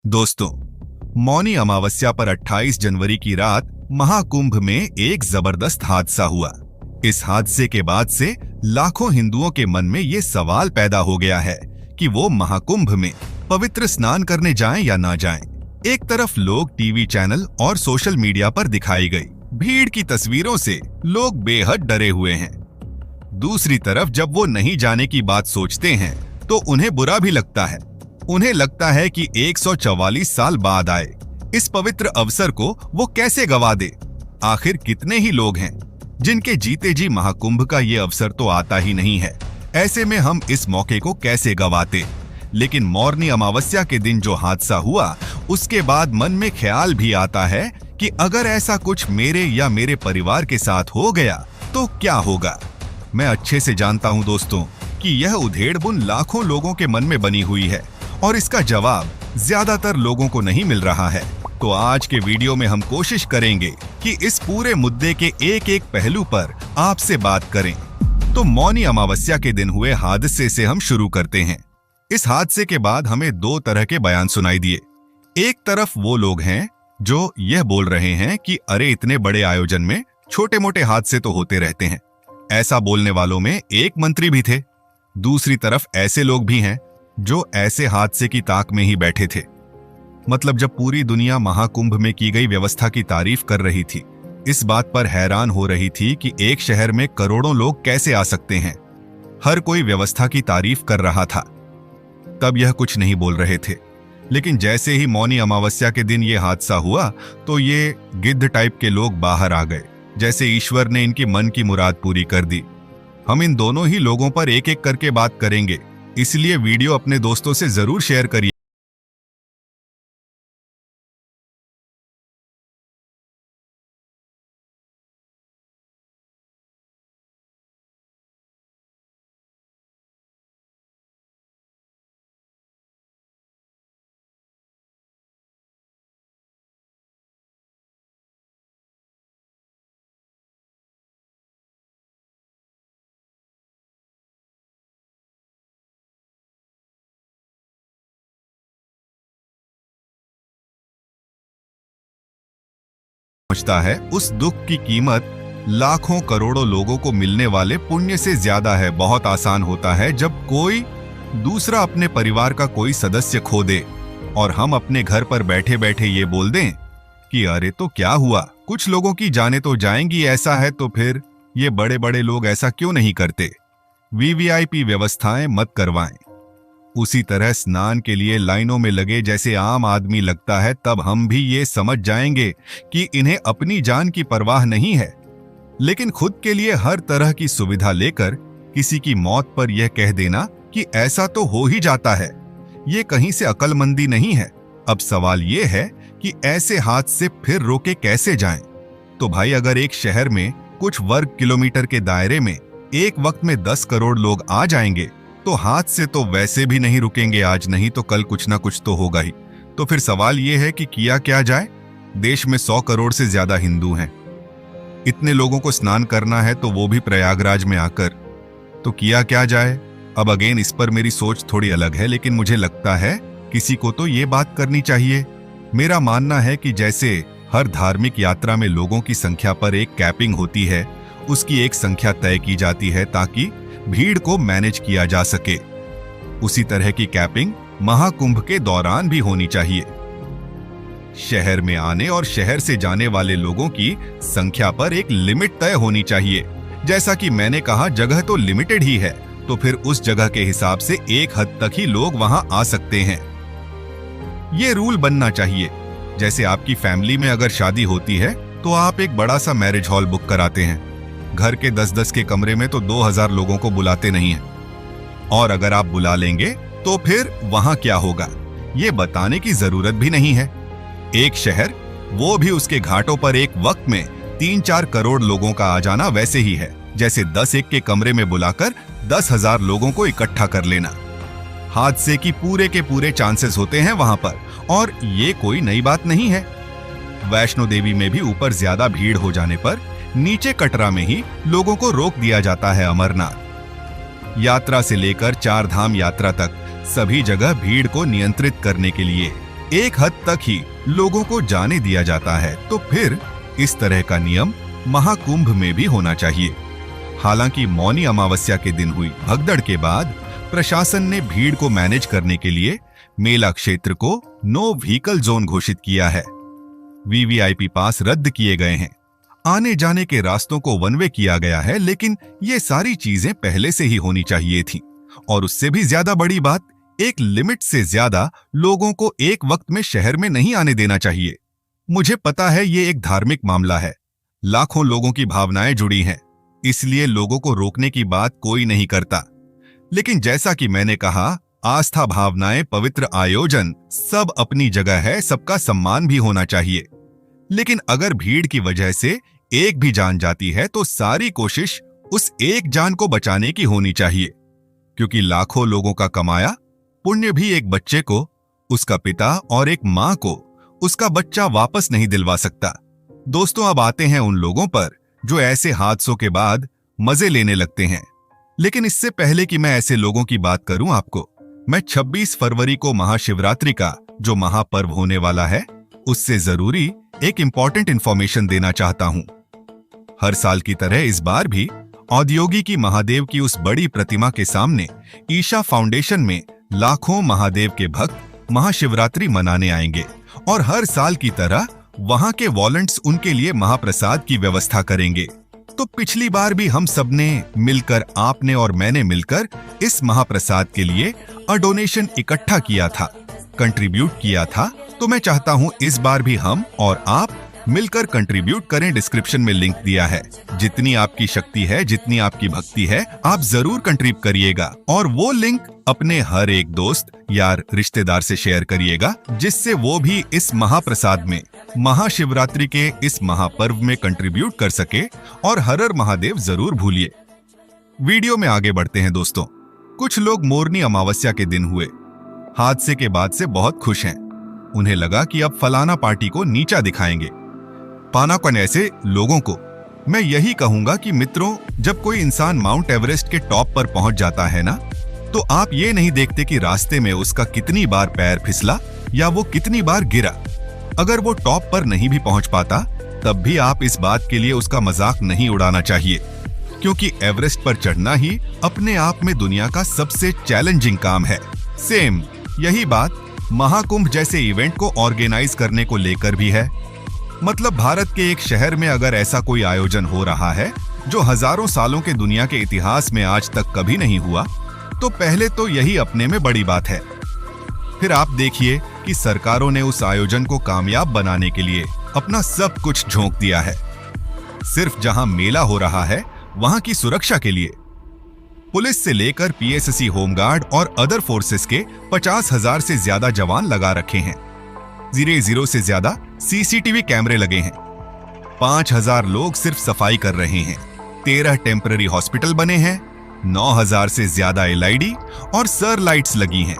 दोस्तों, मौनी अमावस्या पर 28 जनवरी की रात महाकुंभ में एक जबरदस्त हादसा हुआ। इस हादसे के बाद से लाखों हिंदुओं के मन में ये सवाल पैदा हो गया है कि वो महाकुंभ में पवित्र स्नान करने जाएं या ना जाएं। एक तरफ लोग टीवी चैनल और सोशल मीडिया पर दिखाई गई भीड़ की तस्वीरों से लोग बेहद डरे हुए हैं। दूसरी तरफ जब वो नहीं जाने की बात सोचते हैं तो उन्हें बुरा भी लगता है। उन्हें लगता है कि 144 साल बाद आए इस पवित्र अवसर को वो कैसे गवा दे। आखिर कितने ही लोग हैं जिनके जीते जी महाकुंभ का ये अवसर तो आता ही नहीं है। ऐसे में हम इस मौके को कैसे गवाते। लेकिन मौनी अमावस्या के दिन जो हादसा हुआ उसके बाद मन में ख्याल भी आता है कि अगर ऐसा कुछ मेरे या मेरे परिवार के साथ हो गया तो क्या होगा। मैं अच्छे से जानता हूं दोस्तों कि यह उधेड़-बुन लाखों लोगों के मन में बनी हुई है और इसका जवाब ज्यादातर लोगों को नहीं मिल रहा है। तो आज के वीडियो में हम कोशिश करेंगे कि इस पूरे मुद्दे के एक एक पहलू पर आपसे बात करें। तो मौनी अमावस्या के दिन हुए हादसे से हम शुरू करते हैं। इस हादसे के बाद हमें दो तरह के बयान सुनाई दिए। एक तरफ वो लोग हैं जो यह बोल रहे हैं कि अरे इतने बड़े आयोजन में छोटे मोटे हादसे तो होते रहते हैं। ऐसा बोलने वालों में एक मंत्री भी थे। दूसरी तरफ ऐसे लोग भी हैं जो ऐसे हादसे की ताक में ही बैठे थे। मतलब जब पूरी दुनिया महाकुंभ में की गई व्यवस्था की तारीफ कर रही थी, इस बात पर हैरान हो रही थी कि एक शहर में करोड़ों लोग कैसे आ सकते हैं। हर कोई व्यवस्था की तारीफ कर रहा था, तब यह कुछ नहीं बोल रहे थे। लेकिन जैसे ही मौनी अमावस्या के दिन यह हादसा हुआ तो ये गिद्ध टाइप के लोग बाहर आ गए, जैसे ईश्वर ने इनकी मन की मुराद पूरी कर दी। हम इन दोनों ही लोगों पर एक एक करके बात करेंगे, इसलिए वीडियो अपने दोस्तों से जरूर शेयर करिए। पहुंचता है उस दुख की कीमत लाखों करोड़ों लोगों को मिलने वाले पुण्य से ज्यादा है। बहुत आसान होता है जब कोई दूसरा अपने परिवार का कोई सदस्य खो दे और हम अपने घर पर बैठे बैठे ये बोल दें कि अरे तो क्या हुआ, कुछ लोगों की जाने तो जाएंगी, ऐसा है तो फिर ये बड़े बड़े लोग ऐसा क्यों नहीं करते। वीवीआईपी व्यवस्थाएं मत करवाएं। उसी तरह स्नान के लिए लाइनों में लगे जैसे आम आदमी लगता है, तब हम भी ये समझ जाएंगे कि इन्हें अपनी जान की परवाह नहीं है। लेकिन खुद के लिए हर तरह की सुविधा लेकर किसी की मौत पर यह कह देना कि ऐसा तो हो ही जाता है, ये कहीं से अक्लमंदी नहीं है। अब सवाल ये है कि ऐसे हादसे फिर रोके कैसे जाएं। तो भाई, अगर एक शहर में कुछ वर्ग किलोमीटर के दायरे में एक वक्त में 10 करोड़ लोग आ जाएंगे तो हादसे तो वैसे भी नहीं रुकेंगे। आज नहीं तो कल कुछ ना कुछ तो होगा ही। तो फिर सवाल यह है कि किया क्या जाए। देश में 100 करोड़ से ज्यादा हिंदू हैं। इतने लोगों को स्नान करना है तो वो भी प्रयागराज में आकर, तो किया क्या जाए। अब अगेन इस पर मेरी सोच थोड़ी अलग है, लेकिन मुझे लगता है किसी को तो ये बात करनी चाहिए। मेरा मानना है कि जैसे हर धार्मिक यात्रा में लोगों की संख्या पर एक कैपिंग होती है, उसकी एक संख्या तय की जाती है ताकि भीड़ को मैनेज किया जा सके, उसी तरह की कैपिंग महाकुंभ के दौरान भी होनी चाहिए। शहर में आने और शहर से जाने वाले लोगों की संख्या पर एक लिमिट तय होनी चाहिए। जैसा कि मैंने कहा, जगह तो लिमिटेड ही है, तो फिर उस जगह के हिसाब से एक हद तक ही लोग वहां आ सकते हैं। ये रूल बनना चाहिए। जैसे आपकी फैमिली में अगर शादी होती है तो आप एक बड़ा सा मैरिज हॉल बुक कराते हैं। घर के 10-10 के कमरे में तो 2000 लोगों को बुलाते नहीं हैं। और अगर आप बुला लेंगे तो फिर वहां क्या होगा ये बताने की जरूरत भी नहीं है। एक शहर, वो भी उसके घाटों पर एक वक्त में 3-4 करोड़ लोगों का आ जाना वैसे ही है जैसे 10 एक के कमरे में बुलाकर 10,000 लोगों को इकट्ठा कर लेना। हादसे की पूरे के पूरे चांसेस होते हैं वहां पर, और ये कोई नई बात नहीं है। वैष्णो देवी में भी ऊपर ज्यादा भीड़ हो जाने पर नीचे कटरा में ही लोगों को रोक दिया जाता है। अमरनाथ यात्रा से लेकर 4 धाम यात्रा तक सभी जगह भीड़ को नियंत्रित करने के लिए एक हद तक ही लोगों को जाने दिया जाता है, तो फिर इस तरह का नियम महाकुंभ में भी होना चाहिए। हालांकि मौनी अमावस्या के दिन हुई भगदड़ के बाद प्रशासन ने भीड़ को मैनेज करने के लिए मेला क्षेत्र को नो व्हीकल जोन घोषित किया है। वीवीआईपी पास रद्द किए गए हैं, आने जाने के रास्तों को वन वे किया गया है, लेकिन ये सारी चीजें पहले से ही होनी चाहिए थी। और उससे भी ज्यादा बड़ी बात, एक लिमिट से ज्यादा लोगों को एक वक्त में शहर में नहीं आने देना चाहिए। मुझे पता है ये एक धार्मिक मामला है, लाखों लोगों की भावनाएं जुड़ी हैं, इसलिए लोगों को रोकने की बात कोई नहीं करता। लेकिन जैसा कि मैंने कहा, आस्था, भावनाएं, पवित्र आयोजन सब अपनी जगह है, सबका सम्मान भी होना चाहिए। लेकिन अगर भीड़ की वजह से एक भी जान जाती है तो सारी कोशिश उस एक जान को बचाने की होनी चाहिए, क्योंकि लाखों लोगों का कमाया पुण्य भी एक बच्चे को, उसका पिता और एक मां को उसका बच्चा वापस नहीं दिलवा सकता। दोस्तों, अब आते हैं उन लोगों पर जो ऐसे हादसों के बाद मजे लेने लगते हैं। लेकिन इससे पहले कि मैं ऐसे लोगों की बात करूं आपको, मैं 26 फरवरी को महाशिवरात्रि का जो महापर्व होने वाला है, उससे जरूरी एक इंपॉर्टेंट इंफॉर्मेशन देना चाहता हूं। हर साल की तरह इस बार भी औद्योगिकी महादेव की उस बड़ी प्रतिमा के सामने ईशा फाउंडेशन में लाखों महादेव के भक्त महाशिवरात्रि मनाने आएंगे और हर साल की तरह वहां के वॉलंटियर्स उनके लिए महाप्रसाद की व्यवस्था करेंगे। तो पिछली बार भी हम सबने मिलकर, आपने और मैंने मिलकर इस महाप्रसाद के लिए डोनेशन इकट्ठा किया था, कंट्रीब्यूट किया था। तो मैं चाहता हूं इस बार भी हम और आप मिलकर कंट्रीब्यूट करें। डिस्क्रिप्शन में लिंक दिया है, जितनी आपकी शक्ति है, जितनी आपकी भक्ति है, आप जरूर कंट्रीब्यूट करिएगा और वो लिंक अपने हर एक दोस्त, यार, रिश्तेदार से शेयर करिएगा, जिससे वो भी इस महाप्रसाद में, महाशिवरात्रि के इस महापर्व में कंट्रीब्यूट कर सके। और हर हर महादेव जरूर भूलिए। वीडियो में आगे बढ़ते हैं दोस्तों। कुछ लोग मोरनी अमावस्या के दिन हुए हादसे के बाद से बहुत खुश हैं। उन्हें लगा कि अब फलाना पार्टी को नीचा दिखाएंगे। पानाकन ऐसे लोगों को मैं यही कहूंगा कि मित्रों, जब कोई इंसान माउंट एवरेस्ट के टॉप पर पहुंच जाता है ना, तो आप ये नहीं देखते कि रास्ते में उसका कितनी बार पैर फिसला या वो कितनी बार गिरा। अगर वो टॉप पर नहीं भी पहुंच पाता, तब भी आप इस बात के लिए उसका मजाक नहीं उड़ाना चाहिए, क्योंकि एवरेस्ट पर चढ़ना ही अपने आप में दुनिया का सबसे चैलेंजिंग काम है। सेम यही बात महाकुंभ जैसे इवेंट को ऑर्गेनाइज करने को लेकर भी है। मतलब भारत के एक शहर में अगर ऐसा कोई आयोजन हो रहा है जो हजारों सालों के दुनिया के इतिहास में आज तक कभी नहीं हुआ, तो पहले तो यही अपने में बड़ी बात है। फिर आप देखिए कि सरकारों ने उस आयोजन को कामयाब बनाने के लिए अपना सब कुछ झोंक दिया है। सिर्फ जहां मेला हो रहा है वहां की सुरक्षा के लिए पुलिस से लेकर पीएससी, होमगार्ड और अदर फोर्सेस के 50,000 से ज्यादा जवान लगा रखे हैं। 0 से ज्यादा सीसीटीवी कैमरे लगे हैं। 5,000 लोग सिर्फ सफाई कर रहे हैं। 13 टेम्पररी हॉस्पिटल बने हैं। 9,000 से ज्यादा एलईडी और सर लाइट्स लगी हैं।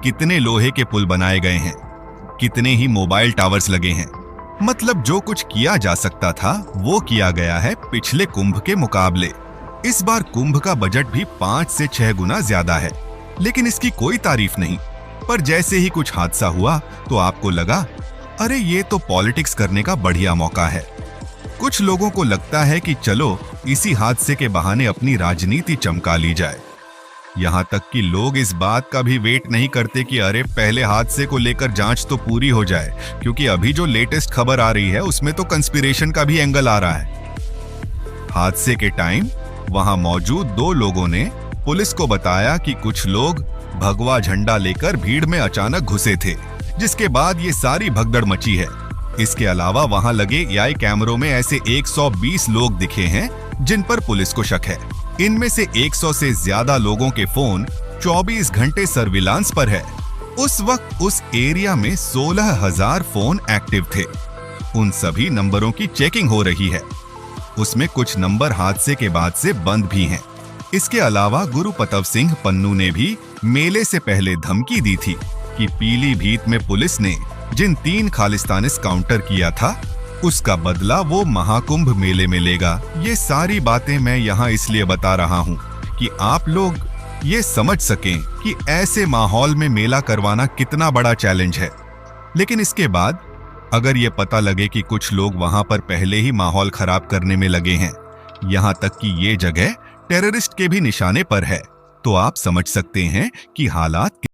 कितने लोहे के पुल बनाए गए हैं, कितने ही मोबाइल टावर्स लगे हैं। मतलब जो कुछ किया जा सकता था वो किया गया है पिछले कुंभ के मुकाबले। इस बार कुंभ का बजट भी 5 से 6 गुना ज्यादा है, लेकिन इसकी कोई तारीफ नहीं। पर जैसे ही कुछ हादसा हुआ तो आपको लगा, अरे ये तो पॉलिटिक्स करने का बढ़िया मौका है। कुछ लोगों को लगता है कि चलो इसी हादसे के बहाने अपनी राजनीति चमका ली जाए। यहाँ तक कि लोग इस बात का भी वेट नहीं करते कि अरे पहले हादसे को लेकर जांच तो पूरी हो जाए, क्योंकि अभी जो लेटेस्ट खबर आ रही है उसमें तो कंस्पिरेशन का भी एंगल आ रहा है। हादसे के टाइम वहां मौजूद 2 लोगों ने पुलिस को बताया कि कुछ लोग भगवा झंडा लेकर भीड़ में अचानक घुसे थे, जिसके बाद ये सारी भगदड़ मची है। इसके अलावा वहां लगे एआई कैमरों में ऐसे 120 लोग दिखे हैं जिन पर पुलिस को शक है। इनमें से 100 से ज्यादा लोगों के फोन 24 घंटे सर्विलांस पर है। उस वक्त उस एरिया में 16,000 फोन एक्टिव थे। उन सभी नंबरों की चेकिंग हो रही है। उसमें कुछ नंबर हादसे के बाद से बंद भी हैं। इसके अलावा गुरुपतव सिंह पन्नू ने भी मेले से पहले धमकी दी थी कि पीलीभीत में पुलिस ने जिन 3 खालिस्तानिस काउंटर किया था उसका बदला वो महाकुंभ मेले में लेगा। ये सारी बातें मैं यहाँ इसलिए बता रहा हूँ कि आप लोग ये समझ सकें कि ऐसे माहौल में मेला करवाना कितना बड़ा चैलेंज है। लेकिन इसके बाद अगर ये पता लगे कि कुछ लोग वहां पर पहले ही माहौल खराब करने में लगे हैं, यहां तक कि ये जगह टेररिस्ट के भी निशाने पर है, तो आप समझ सकते हैं कि हालात